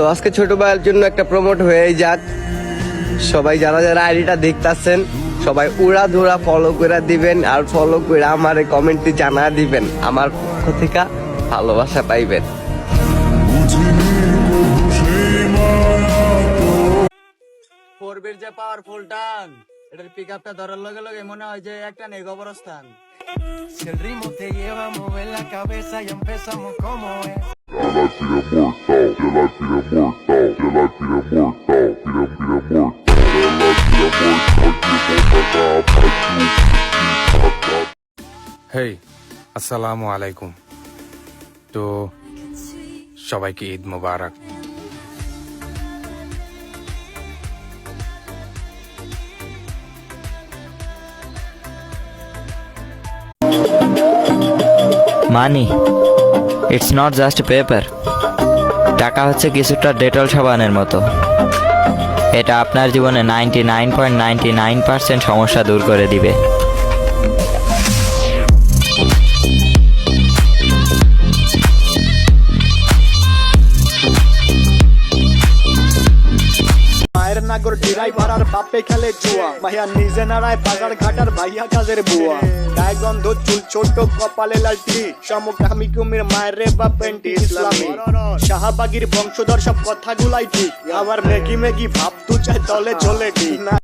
তো আজকে ছোট ভাইয়ের জন্য একটা প্রমোট হয়েই যাক। সবাই যারা যারা আইডিটা দেখতাছেন সবাই উড়া ধুরা ফলো করে দিবেন, আর ফলো করে আমার কমেন্টে জানা দিবেন, আমার পক্ষ থেকে ভালোবাসা পাইবেন। ফোরবির যে পাওয়ারফুল টান, এটার পিক আপটা ধরার লগে লগে মনে হয় যে একটা নেই গোবরস্থান। Si el ritmo te lleva a mover la cabeza y empezamos como es. হেই, আসসালামু আলাইকুম। তো সবাইকে ঈদ মোবারক। Money it's not just paper. টাকা হচ্ছে কিছুটা ডেটল সাবানের মতো। এটা আপনার জীবনে 99.99% সমস্যা দূর করে দিবে। মায়ের নাগর ড্রাইভার আর বাপে খেলে জুয়া, ভাইয়া নিজে নাড়ায় বাজার ঘাটার ভাইয়া কাজের বুয়া। গায়ে গন্ধ চুল ছোট কপালে লালটি, সমকামী কুমির মায়ের রে বা পেন্টি ইসলামী। শাহবাগীর বংশধর সব কথাগুলাই ঠিক, আবার মেগি মেগি ভাব তু চাই তলে চলে ঠিক না।